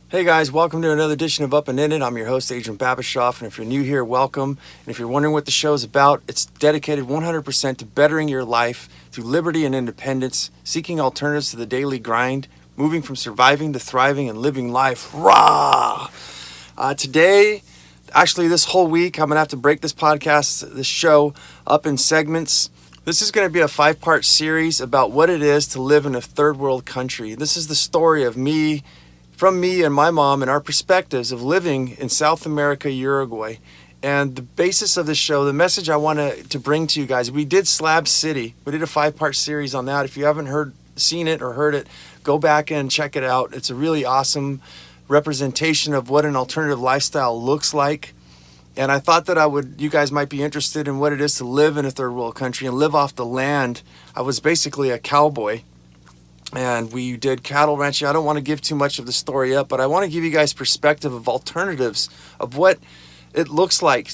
Hey guys, welcome to another edition of Up and In It. I'm your host, Adrian Babashoff, and if you're new here, welcome. And if you're wondering what the show is about, it's dedicated 100% to bettering your life through liberty and independence, seeking alternatives to the daily grind, moving from surviving to thriving and living life raw. Today, actually this whole week, I'm going to have to break this show up in segments. This is going to be a 5-part series about what it is to live in a third world country. This is the story of from me and my mom and our perspectives of living in South America, Uruguay. And the basis of this show, the message I want to bring to you guys, we did Slab City. We did a 5-part series on that. If you haven't seen it or heard it, go back and check it out. It's a really awesome representation of what an alternative lifestyle looks like. And I thought that you guys might be interested in what it is to live in a third world country and live off the land. I was basically a cowboy. And we did cattle ranching. I don't want to give too much of the story up, but I want to give you guys perspective of alternatives of what it looks like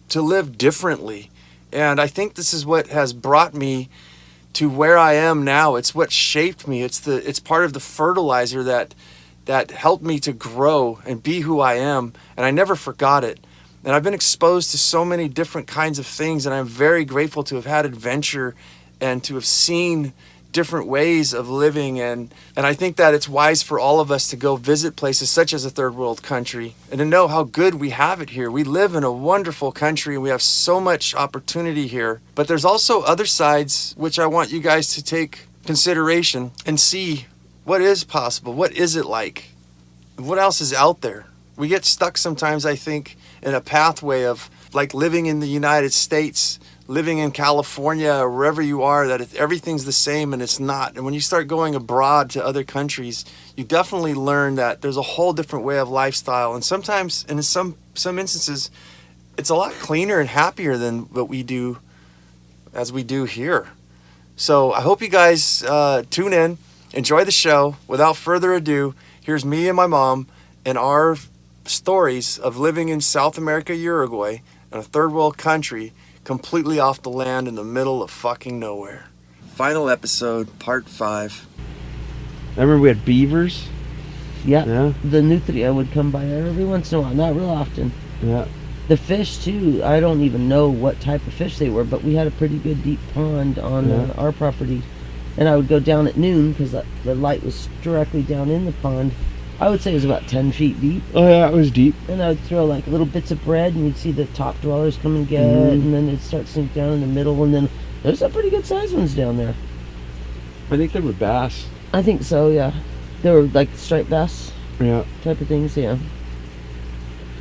to live differently. And I think this is what has brought me to where I am now. It's what shaped me. It's part of the fertilizer that helped me to grow and be who I am. And I never forgot it. And I've been exposed to so many different kinds of things, and I'm very grateful to have had adventure and to have seen different ways of living, and I think that it's wise for all of us to go visit places such as a third world country and to know how good we have it here. We live in a wonderful country and we have so much opportunity here, but there's also other sides which I want you guys to take consideration and see what is possible, what is it like, what else is out there. We get stuck sometimes, I think, in a pathway of like living in the United States, living in California or wherever you are, that everything's the same, and it's not. And when you start going abroad to other countries, you definitely learn that there's a whole different way of lifestyle. And sometimes, and in some instances, it's a lot cleaner and happier than what we do here. So I hope you guys tune in, enjoy the show. Without further ado, here's me and my mom and our stories of living in South America, Uruguay, in a third world country, completely off the land in the middle of fucking nowhere. Final episode, part 5. I remember we had beavers. Yeah. The nutria would come by every once in a while, not real often. Yeah. The fish too, I don't even know what type of fish they were, but we had a pretty good deep pond on our property. And I would go down at noon because the light was directly down in the pond. I would say it was about 10 feet deep. Oh yeah, it was deep. And I would throw like little bits of bread, and you'd see the top dwellers come and get it, and then it'd start sink down in the middle, and then there's some pretty good sized ones down there. I think they were bass. I think so, yeah. They were like striped bass type of things, yeah.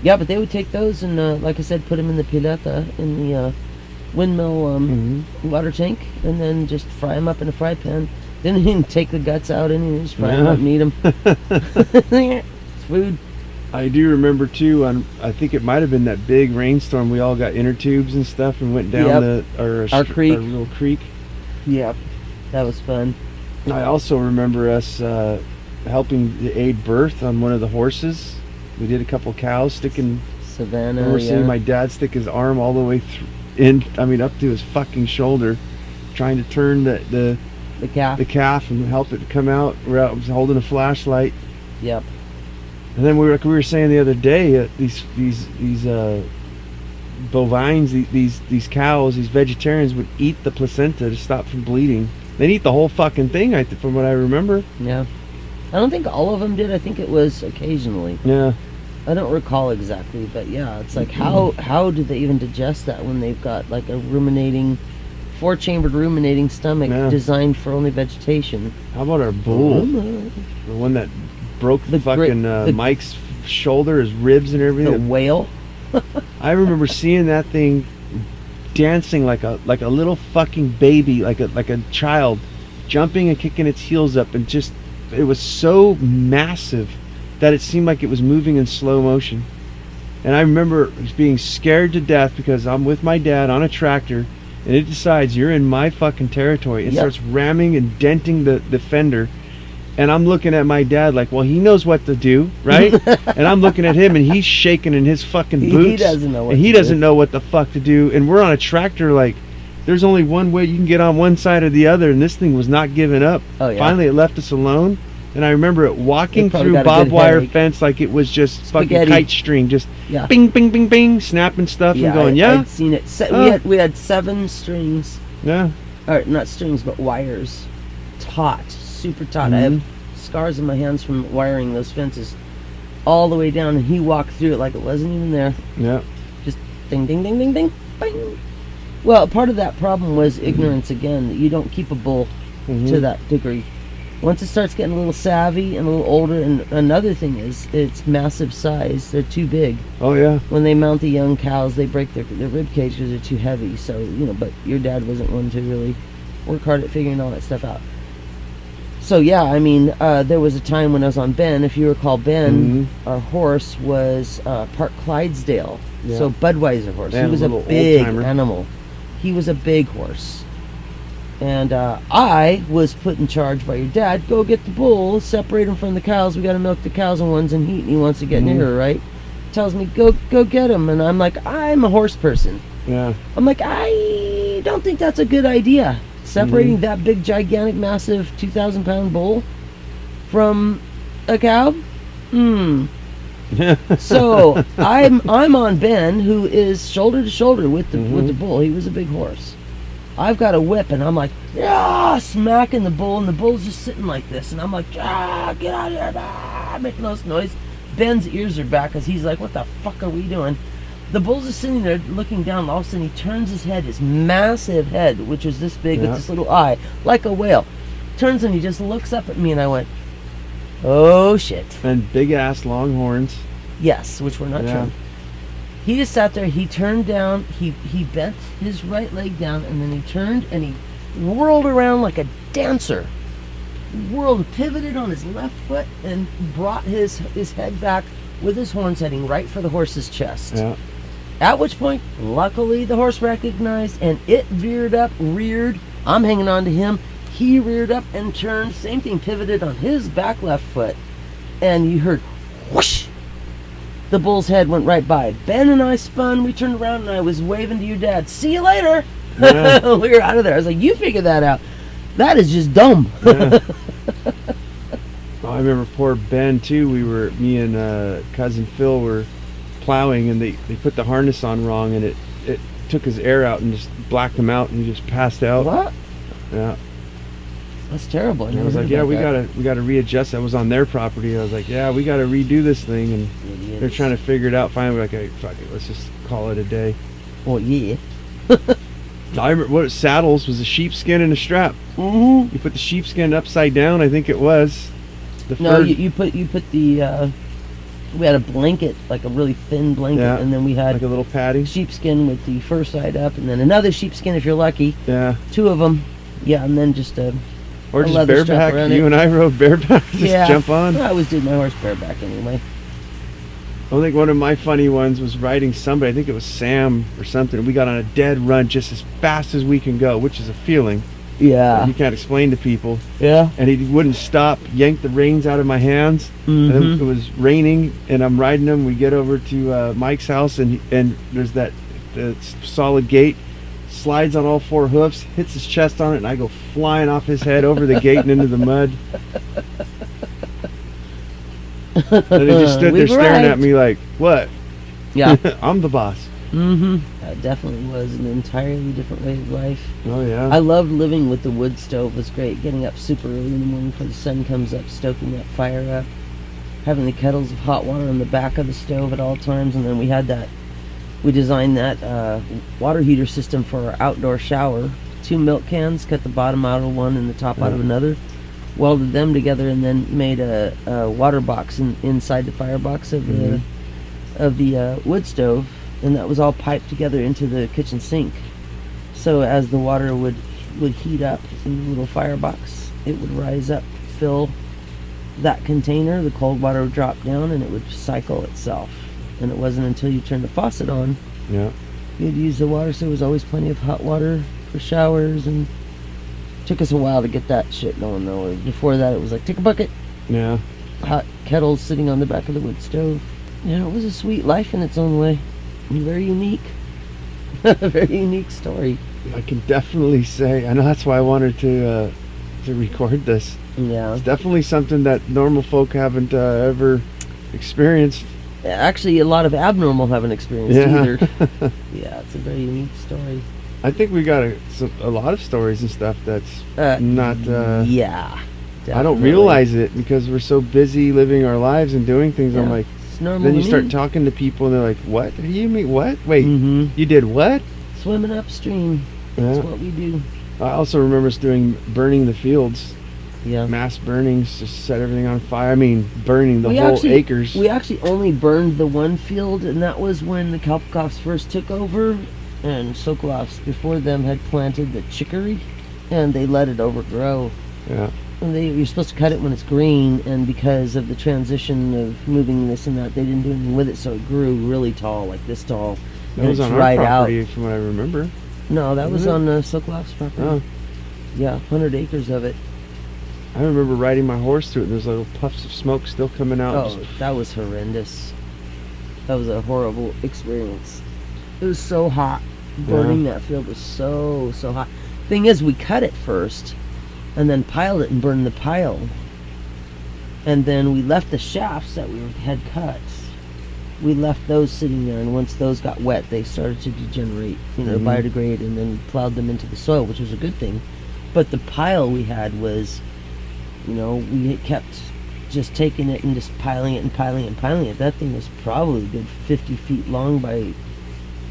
Yeah, but they would take those and, like I said, put them in the pileta, in the windmill water tank, and then just fry them up in a fry pan. Then you can take the guts out and you just fry them up and eat them. It's food. I do remember too, I think it might have been that big rainstorm, we all got inner tubes and stuff and went down our creek. Our little creek. Yep, that was fun. I also remember us helping to aid birth on one of the horses. We did a couple cows sticking. Savannah, I remember seeing my dad stick his arm all the way up to his fucking shoulder, trying to turn the calf and help it come out. I was holding a flashlight. Yep. And then we were saying the other day, these bovines, these cows, these vegetarians would eat the placenta to stop from bleeding. They'd eat the whole fucking thing, from what I remember. Yeah. I don't think all of them did. I think it was occasionally. Yeah. I don't recall exactly, but yeah, it's like how do they even digest that when they've got like a 4-chambered ruminating stomach designed for only vegetation? How about our bull? The one that broke the Mike's shoulder, his ribs and everything. The whale? I remember seeing that thing dancing like a little fucking baby, like a child, jumping and kicking its heels up, and just it was so massive that it seemed like it was moving in slow motion. And I remember being scared to death because I'm with my dad on a tractor and it decides you're in my fucking territory. It starts ramming and denting the fender. And I'm looking at my dad like, well, he knows what to do, right? And I'm looking at him and he's shaking in his fucking boots. He doesn't know what and he doesn't know what the fuck to do. And we're on a tractor like, there's only one way you can get on one side or the other. And this thing was not giving up. Oh, yeah. Finally, it left us alone. And I remember it walking They probably through got a barbed good wire headache. fence like it was just fucking Spaghetti. kite string, just Yeah. bing, bing, bing, bing, snapping stuff and going, I'd seen it. Oh. We had 7 strings, yeah, or not strings, but wires, taut, super taut. I have Mhm. scars on my hands from wiring those fences all the way down, and he walked through it like it wasn't even there. yeah, Just ding, ding, ding, ding, ding, bing. Well, part of that problem was ignorance again. That you don't keep a bull Mhm. to that degree. Once it starts getting a little savvy and a little older, and another thing is its massive size. They're too big. oh yeah, When they mount the young cows, they break their rib cage because they're too heavy. So, but your dad wasn't one to really work hard at figuring all that stuff out. So, yeah, I mean, there was a time when I was on Ben. If you recall, Ben, our horse, was part Clydesdale. Yeah. So, Budweiser horse. Yeah, He was a little big old-timer. animal. He was a big horse. And I was put in charge by your dad. Go get the bulls, separate them from the cows. We got to milk the cows when one's in heat and he wants to get near her, right? Tells me, go get him. And I'm like, I'm a horse person. yeah, I'm like, I don't think that's a good idea. Separating that big, gigantic, massive 2,000-pound bull from a cow? So I'm on Ben, who is shoulder to shoulder with the bull. He was a big horse. I've got a whip, and I'm like, yeah, smacking the bull, and the bull's just sitting like this, and I'm like, ah, get out of here, making all this noise. Ben's ears are back because he's like, what the fuck are we doing? The bull's just sitting there looking down. All of a sudden, he turns his head, his massive head, which was this big with this little eye, like a whale, turns and he just looks up at me, and I went, oh shit. and big ass longhorns. Yes, which were not trimmed. He just sat there, he turned down, he bent his right leg down, and then he turned and he whirled around like a dancer. Pivoted on his left foot and brought his head back with his horns heading right for the horse's chest. Yeah, At which point, luckily, the horse recognized and it veered up, reared. I'm hanging on to him. He reared up and turned. Same thing, pivoted on his back left foot. And you heard whoosh. The bull's head went right by. Ben and I spun. We turned around and I was waving to your dad. See you later. Yeah. We were out of there. I was like, you figure that out. That is just dumb. yeah. Oh, I remember poor Ben too. Me and cousin Phil were plowing, and they put the harness on wrong, and it took his air out and just blacked him out, and he just passed out. What? Yeah. That's terrible. And I was like, yeah, we gotta readjust. That was on their property. I was like, yeah, we gotta redo this thing, and they're trying to figure it out. Finally, we're like, hey, fuck it, let's just call it a day. Well, yeah. I remember what saddles was a sheepskin and a strap. Mm-hmm. You put the sheepskin upside down, I think it was. The No, fur- you put the. We had a blanket, like a really thin blanket, Yeah, and then we had like a little padding. sheepskin with the fur side up, and then another sheepskin if you're lucky. Yeah. 2 of them. Yeah, and then just a Or a just leather strap bareback. around You it. and I rode bareback. Just jump on. I always did my horse bareback anyway. I think one of my funny ones was riding somebody. I think it was Sam or something. We got on a dead run just as fast as we can go, which is a feeling Yeah. that you can't explain to people. Yeah. And he wouldn't stop, yanked the reins out of my hands. And then it was raining, and I'm riding him. We get over to Mike's house, and there's that solid gate. Slides on all 4 hoofs, hits his chest on it, and I go flying off his head over the gate and into the mud. And he just stood there staring at me like, what? Yeah. I'm the boss. That definitely was an entirely different way of life. Oh, yeah. I loved living with the wood stove. It was great. Getting up super early in the morning before the sun comes up, stoking that fire up, having the kettles of hot water on the back of the stove at all times, and then we designed that water heater system for our outdoor shower. 2 milk cans, cut the bottom out of one and the top out of another, welded them together, and then made a water box inside the firebox of the wood stove, and that was all piped together into the kitchen sink. So as the water would heat up in the little firebox, it would rise up, fill that container, the cold water would drop down, and it would cycle itself. And it wasn't until you turned the faucet on Yeah. you'd use the water, so there was always plenty of hot water for showers, and took us a while to get that shit going though. Before that it was like, take a bucket, Yeah. hot kettles sitting on the back of the wood stove. Yeah, it was a sweet life in its own way. Very unique. A very unique story. I can definitely say, I know that's why I wanted to to record this. Yeah. It's definitely something that normal folk haven't ever experienced. Actually, a lot of abnormal haven't experienced either. Yeah, it's a very unique story. I think we got a lot of stories and stuff that's not... yeah. Definitely. I don't realize it because we're so busy living our lives and doing things. Yeah. I'm like... It's normal Then you to start me. talking to people and they're like, what? Do you mean what? Wait, Mhm. you did what? Swimming upstream. That's Yeah. what we do. I also remember us burning the fields. Yeah. Mass burnings, just set everything on fire. I mean, burning the We whole actually- acres. We actually only burned the one field, and that was when the Kalpakoffs first took over, and Sokolovs before them had planted the chicory, and they let it overgrow. Yeah. And you're supposed to cut it when it's green, and because of the transition of moving this and that, they didn't do anything with it, so it grew really tall, like this tall. That and was it on dried our out. property, from what I remember. No, that was Was it? on Sokolov's property. Oh, Yeah, 100 acres of it. I remember riding my horse through it. There's little puffs of smoke still coming out. Oh, that was horrendous. That was a horrible experience. It was so hot. Burning that field was so hot. Thing is, we cut it first, and then piled it and burned the pile. And then we left the shafts that we had cut. We left those sitting there, and once those got wet, they started to degenerate, biodegrade, and then plowed them into the soil, which was a good thing. But the pile we had was, we had kept just taking it and just piling it and piling it and piling it. That thing was probably a good 50 feet long by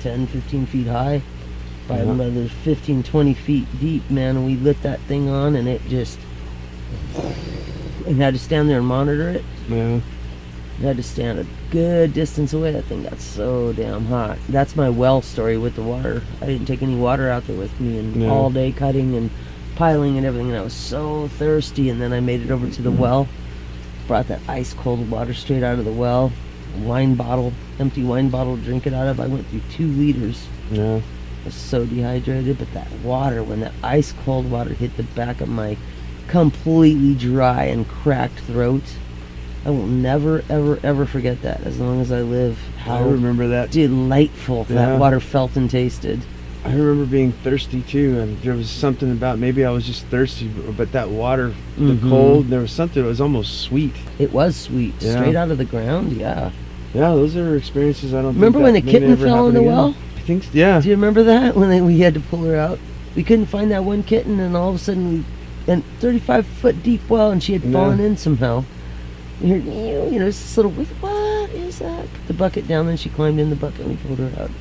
10, 15 feet high, by another 15, 20 feet deep, man. And we lit that thing on, and it just, and had to stand there and monitor it. Yeah. You had to stand a good distance away. That thing got so damn hot. That's my well story with the water. I didn't take any water out there with me, and all day cutting and piling and everything, and I was so thirsty. And then I made it over to the well, brought that ice cold water straight out of the well, wine bottle, empty wine bottle to drink it out of. I went through 2 liters. Yeah. I was so dehydrated, but that water, when that ice cold water hit the back of my completely dry and cracked throat, I will never, ever, ever forget that as long as I live. I How remember that. delightful that water felt and tasted. I remember being thirsty too, and there was something about, maybe I was just thirsty, but that water, the cold, there was something, it was almost sweet. It was sweet, straight out of the ground. Yeah. Yeah, those are experiences I don't Remember think when that the maybe kitten ever fell in happen the again. well? I think yeah. Do you remember that when we had to pull her out? We couldn't find that one kitten, and all of a sudden and 35-foot deep well, and she had fallen in somehow. We heard, it's this little, what is that? Put the bucket down, then she climbed in the bucket, and we pulled her out.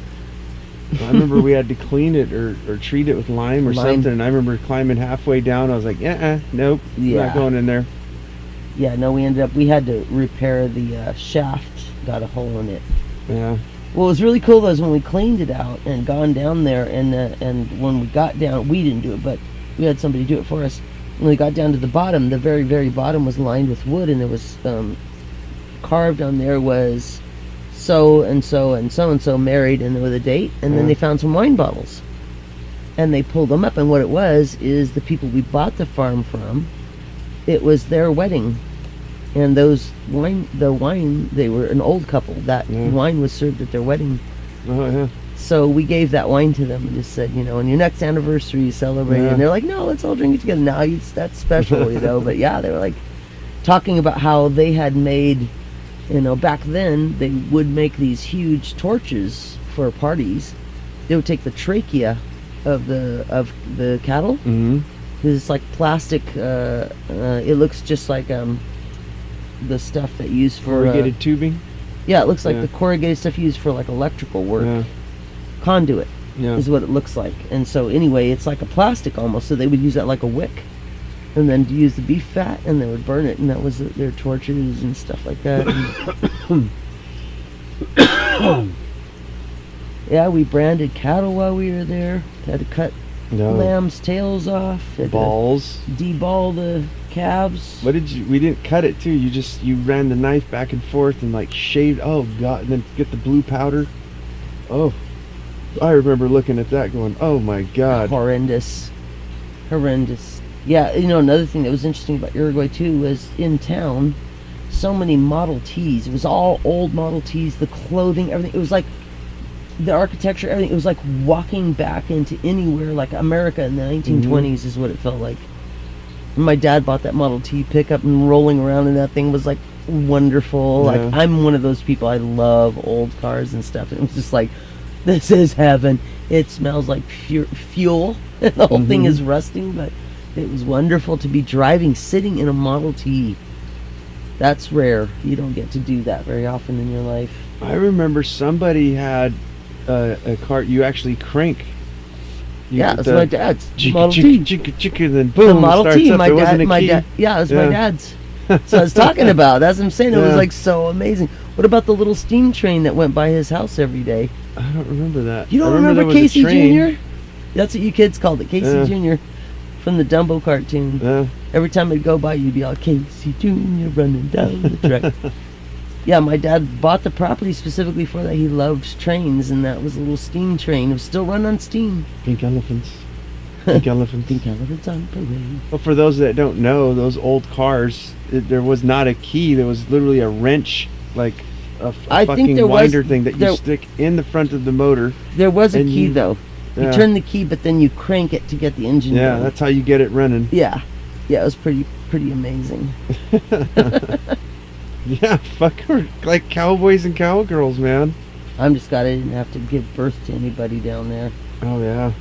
I remember we had to clean it or treat it with lime or something, and I remember climbing halfway down. I was like, nope, not going in there. Yeah, no, we had to repair the shaft, got a hole in it. Yeah. What was really cool though is when we cleaned it out and gone down there, and when we got down, we didn't do it, but we had somebody do it for us. When we got down to the bottom, the very, very bottom was lined with wood, and there was carved on there was so and so and so and so married, and with a date, and then they found some wine bottles, and they pulled them up, and what it was is the people we bought the farm from, it was their wedding, and the wine, they were an old couple. That wine was served at their wedding. Oh yeah. So we gave that wine to them and just said, on your next anniversary, you celebrate. And they're like, no, let's all drink it together. No, that's special, But yeah, they were like talking about how they had made, back then they would make these huge torches for parties. They would take the trachea of the cattle. Mm-hmm. It's like plastic. It looks just like the stuff that used for corrugated tubing. Yeah, it looks like the corrugated stuff used for like electrical work. Yeah. Conduit is what it looks like. And so anyway, it's like a plastic almost, so they would use that like a wick, and then use the beef fat, and they would burn it, and that was their torches and stuff like that. Yeah, we branded cattle while we were there. Had to cut lambs' tails off. Had balls. to deball the calves. What did you? We didn't cut it too. You ran the knife back and forth and like shaved. Oh god! And then get the blue powder. Oh, I remember looking at that, going, "Oh my god!" Horrendous. Yeah, another thing that was interesting about Uruguay too was in town, so many Model Ts. It was all old Model Ts. The clothing, everything. It was like the architecture, everything. It was like walking back into anywhere, like America in the 1920s is what it felt like. My dad bought that Model T pickup, and rolling around in that thing was like wonderful. Yeah. Like, I'm one of those people, I love old cars and stuff. It was just like, this is heaven. It smells like fuel. The whole thing is rusting, but it was wonderful to be driving, sitting in a Model T. That's rare. You don't get to do that very often in your life. I remember somebody had a car you actually crank. Yeah, it's my dad's chicka, Model chicka, T. chicka, chicka, then The boom, Model it starts T, up. my There wasn't dad, a my key. dad, yeah, it was my Yeah. dad's. So I was talking about. That's what I'm saying. It was Yeah. like so amazing. What about the little steam train that went by his house every day? I don't remember that. You don't I remember there was a Casey train. Jr.? That's what you kids called it, Casey Yeah. Jr. from the Dumbo cartoon. Yeah. Every time it'd go by, you'd be all, Casey Jr. running down the track. Yeah, my dad bought the property specifically for that. He loved trains, and that was a little steam train. It was still run on steam. Pink elephants. Pink elephants. Pink elephants on parade. Well, for those that don't know, those old cars, there was not a key. There was literally a wrench, like a I think fucking there was- winder thing that there- you stick in the front of the motor. There was a And key, you- though. You Yeah. turn the key, but then you crank it to get the engine Yeah, going. that's how you get it running. Yeah. Yeah, it was pretty amazing. Yeah, fuck her. Like cowboys and cowgirls, man. I'm just glad I didn't have to give birth to anybody down there. Oh, yeah.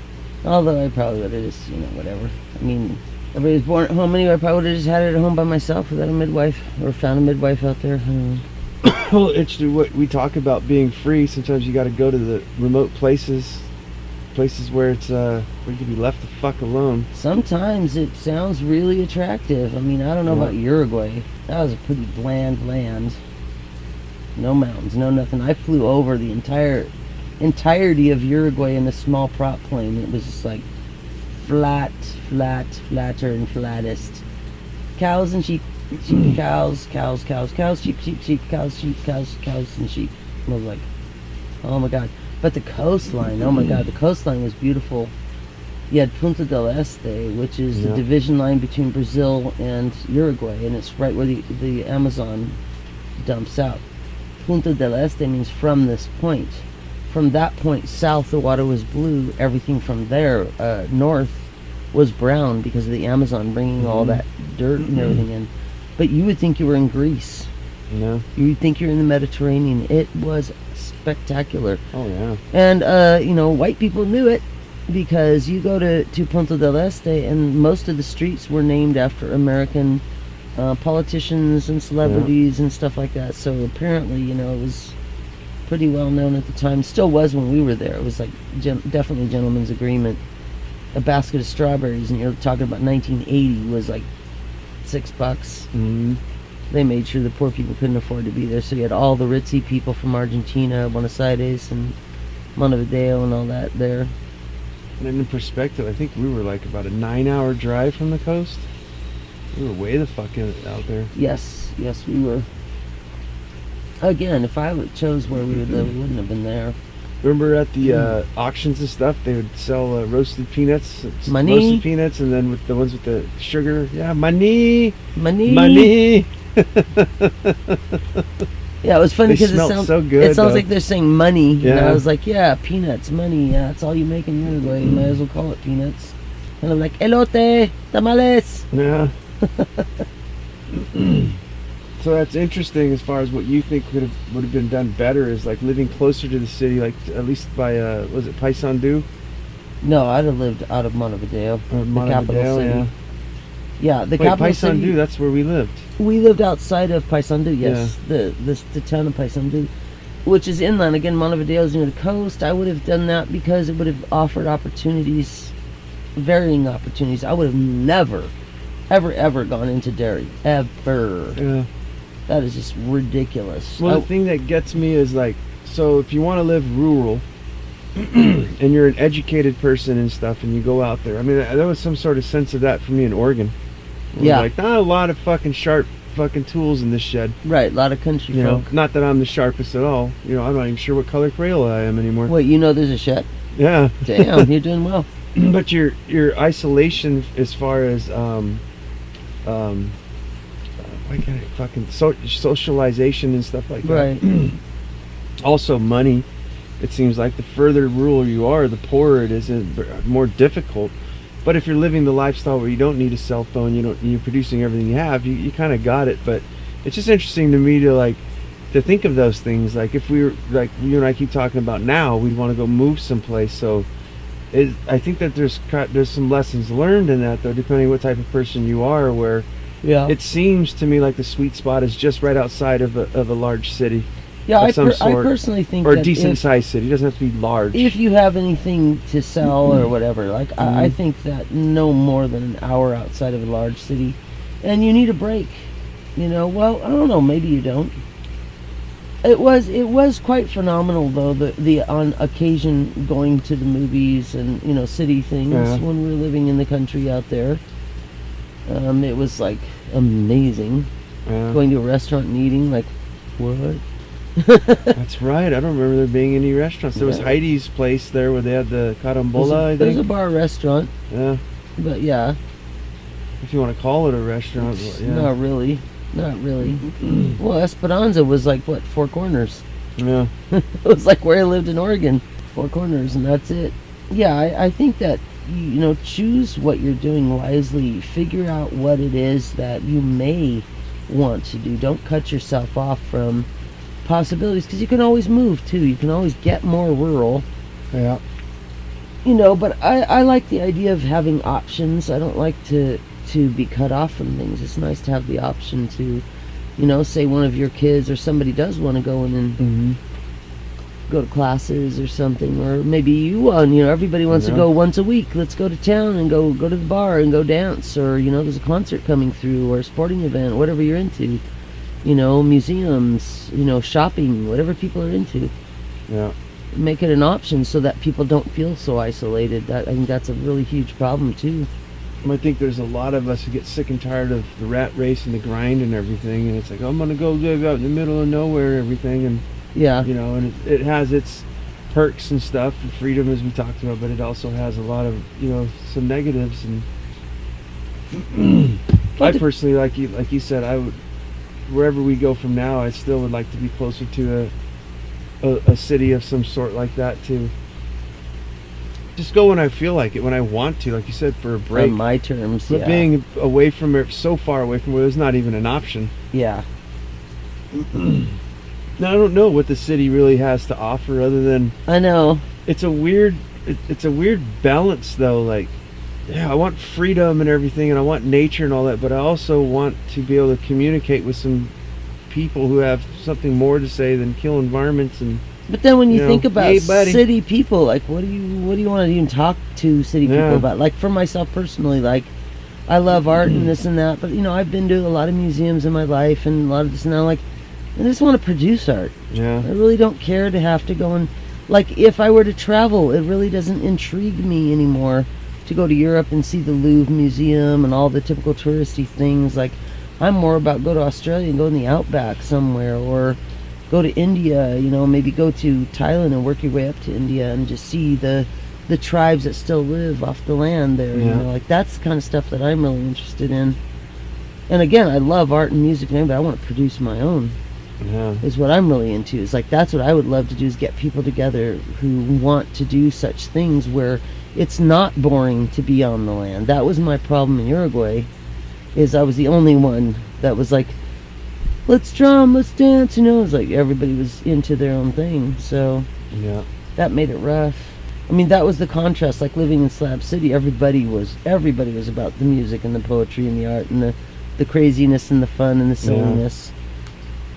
Although I probably would have just, whatever. I mean, everybody was born at home anyway. I probably would have just had it at home by myself without a midwife. Or found a midwife out there. I don't know. Well, it's what we talk about being free. Sometimes you got to go to the remote places where it's where you can be left the fuck alone. Sometimes it sounds really attractive. I mean, I don't know Yeah. about Uruguay. That was a pretty bland land. No mountains, no nothing. I flew over the entirety of Uruguay in a small prop plane. It was just like flatter and flattest. Cows and sheep, sheep, cows, cows, cows, cows, sheep, sheep, sheep, cows, sheep, cows, cows, and sheep. I was like, oh my god. But the coastline, oh my god, the coastline was beautiful. You had Punta del Este, which is the Yeah. division line between Brazil and Uruguay, and it's right where the Amazon dumps out. Punta del Este means from this point. From that point south, the water was blue. Everything from there north was brown because of the Amazon bringing all that dirt and everything in. But you would think you were in Greece. You know? You would think you're in the Mediterranean. It was spectacular. Oh, yeah. And, white people knew it because you go to Punta del Este and most of the streets were named after American politicians and celebrities and stuff like that. So apparently, it was pretty well known at the time. Still was when we were there. It was like definitely a gentleman's agreement. A basket of strawberries, and you're talking about 1980, was like $6. Mm-hmm. They made sure the poor people couldn't afford to be there, so you had all the ritzy people from Argentina, Buenos Aires, and Montevideo, and all that there. And then in perspective, I think we were like about a 9-hour drive from the coast. We were way the fuck out there. Yes, we were. Again, if I chose where we would live, we wouldn't have been there. Remember at the auctions and stuff, they would sell roasted peanuts, Money. roasted peanuts, and then with the ones with the sugar, money. Yeah, it was funny They because smelled so good, it sounds though. like they're saying money. And Yeah. I was like, yeah, peanuts, money. Yeah, that's all you make in Uruguay. You might as well call it peanuts. And I'm like, elote, tamales. Yeah. So that's interesting as far as what you think would have been done better is like living closer to the city, like at least by was it Paysandú? No, I'd have lived out of Montevideo, the capital city. Yeah. Yeah, the Wait, capital Paysandú, city. that's where we lived. We lived outside of Paysandú, yes. The town of Paysandú, which is inland. Again, Montevideo is near the coast. I would have done that because it would have offered opportunities, varying opportunities. I would have never, ever gone into dairy. Ever. Yeah. That is just ridiculous. Well, the thing that gets me is like, so if you want to live rural and you're an educated person and stuff and you go out there, I mean, there was some sort of sense of that for me in Oregon. Yeah. Like, not a lot of fucking sharp fucking tools in this shed. Right, a lot of country You know, folk. not that I'm the sharpest at all. I'm not even sure what color Crayola I am anymore. Wait, there's a shed? Yeah. Damn, you're doing well. But your isolation as far as why can't I fucking socialization and stuff like that. Right. Also money. It seems like the further rural you are, the poorer it is and more difficult. But if you're living the lifestyle where you don't need a cell phone, you're producing everything you have, you kind of got it. But it's just interesting to me to think of those things. Like if we were, like you and I keep talking about now, we'd want to go move someplace. So I think that there's some lessons learned in that, though, depending what type of person you are, where it seems to me like the sweet spot is just right outside of a large city. Yeah, I personally think or that a decent sized city. It doesn't have to be large. If you have anything to sell or whatever, like I think that no more than an hour outside of a large city, and you need a break. Well, I don't know. Maybe you don't. It was quite phenomenal though. The on occasion going to the movies and city things when we were living in the country out there. It was like amazing. Going to a restaurant and eating, like, what? That's right. I don't remember there being any restaurants. There was Heidi's place there where they had the carambola, I think. There's a bar restaurant. Yeah. But yeah. If you want to call it a restaurant. Yeah. Not really. Well, Esperanza was like, what, Four Corners? Yeah. It was like where I lived in Oregon. Four Corners, and that's it. Yeah, I think that, choose what you're doing wisely. Figure out what it is that you may want to do. Don't cut yourself off from possibilities, because you can always move too. You can always get more rural. Yeah. But I like the idea of having options. I don't like to be cut off from things. It's nice to have the option to, say one of your kids or somebody does want to go in and go to classes or something, or maybe you everybody wants to go once a week. Let's go to town and go to the bar and go dance, or there's a concert coming through or a sporting event, whatever you're into. Museums, shopping, whatever people are into. Yeah. Make it an option so that people don't feel so isolated. I think that's a really huge problem too. I think there's a lot of us who get sick and tired of the rat race and the grind and everything, and it's like, I'm gonna go live out in the middle of nowhere and everything, and and it has its perks and stuff, and freedom as we talked about, but it also has a lot of some negatives. And I personally, like you said, I would, wherever we go from now, I still would like to be closer to a city of some sort like that, to just go when I feel like it, when I want to, like you said, for a break. On my terms, but being away from it, so far away from where there's not even an option. Yeah. Now, I don't know what the city really has to offer other than... I know. It's a weird balance, though. Like, yeah, I want freedom and everything, and I want nature and all that, but I also want to be able to communicate with some people who have something more to say than kill environments. And but then when you think about hey, buddy, city people, like, what do you want to even talk to city people about? Like, for myself personally, like, I love art and this and that, but I've been to a lot of museums in my life and a lot of this and that. Like, I just want to produce art. Yeah. I really don't care to have to go and, like, if I were to travel, it really doesn't intrigue me anymore to go to Europe and see the Louvre Museum and all the typical touristy things. Like, I'm more about go to Australia and go in the outback somewhere, or go to India, maybe go to Thailand and work your way up to India and just see the tribes that still live off the land there. Like, that's the kind of stuff that I'm really interested in. And again, I love art and music and everything, but I want to produce my own. Is what I'm really into. Is like, that's what I would love to do, is get people together who want to do such things where it's not boring to be on the land. That was my problem in Uruguay, is I was the only one that was like, let's drum, let's dance, it was like everybody was into their own thing. So that made it rough. I mean, that was the contrast. Like, living in Slab City, everybody was about the music and the poetry and the art and the craziness and the fun and the silliness.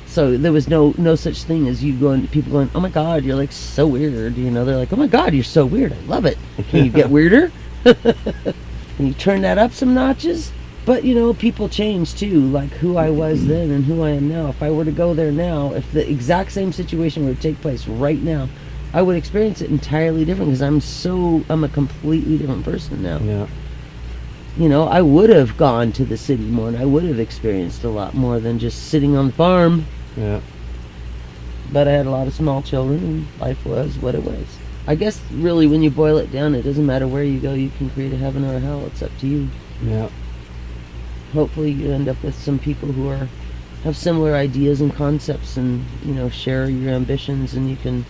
So there was no such thing as you going, people going, oh my God, you're like so weird. They're like, oh my God, you're so weird. I love it. Can you get weirder? Can you turn that up some notches? But people change too. Like, who I was then and who I am now. If I were to go there now, if the exact same situation were to take place right now, I would experience it entirely different, because I'm a completely different person now. Yeah. I would have gone to the city more, and I would have experienced a lot more than just sitting on the farm. Yeah. But I had a lot of small children, and life was what it was. I guess really, when you boil it down, it doesn't matter where you go. You can create a heaven or a hell. It's up to you. Yeah. Hopefully you end up with some people who have similar ideas and concepts, and share your ambitions, and you can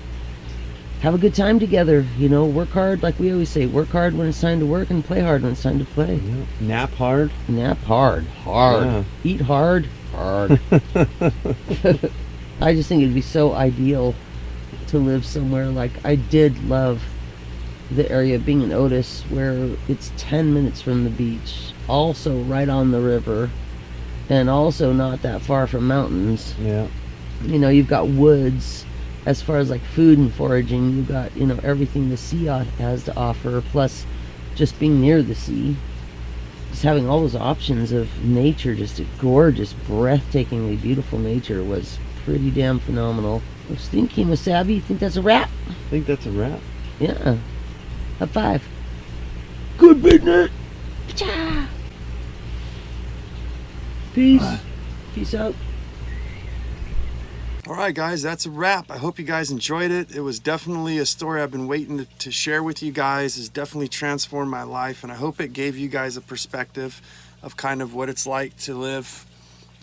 have a good time together. You know, work hard, like we always say. Work hard when it's time to work, and play hard when it's time to play. Yeah. Nap hard. Nap hard. Yeah. Eat hard. I just think it'd be so ideal to live somewhere like I did love the area being in Otis, where it's 10 minutes from the beach, also right on the river, and also not that far from mountains. Yeah. You know, you've got woods. As far as like food and foraging, you've got, you know, everything the sea has to offer, plus just being near the sea. Just having all those options of nature, just a gorgeous, breathtakingly beautiful nature, was pretty damn phenomenal. I was thinking, Wasabi, you think that's a wrap? I think that's a wrap. Yeah. High five. Good business. Cha. Peace. Peace out. All right, guys, that's a wrap. I hope you guys enjoyed it. It was definitely a story I've been waiting to share with you guys. It's definitely transformed my life, and I hope it gave you guys a perspective of kind of what it's like to live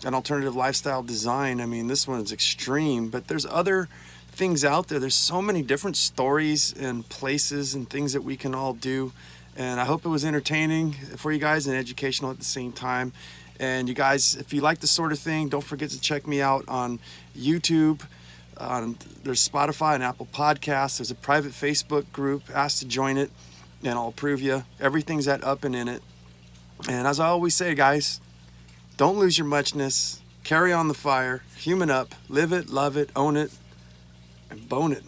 an alternative lifestyle design. I mean, this one's extreme, but there's other things out there. There's so many different stories and places and things that we can all do, and I hope it was entertaining for you guys and educational at the same time. And you guys, if you like this sort of thing, don't forget to check me out on YouTube. There's Spotify and Apple Podcasts. There's a private Facebook group. Ask to join it, and I'll approve you. Everything's at Up and In It. And as I always say, guys, don't lose your muchness. Carry on the fire. Human up. Live it, love it, own it, and bone it.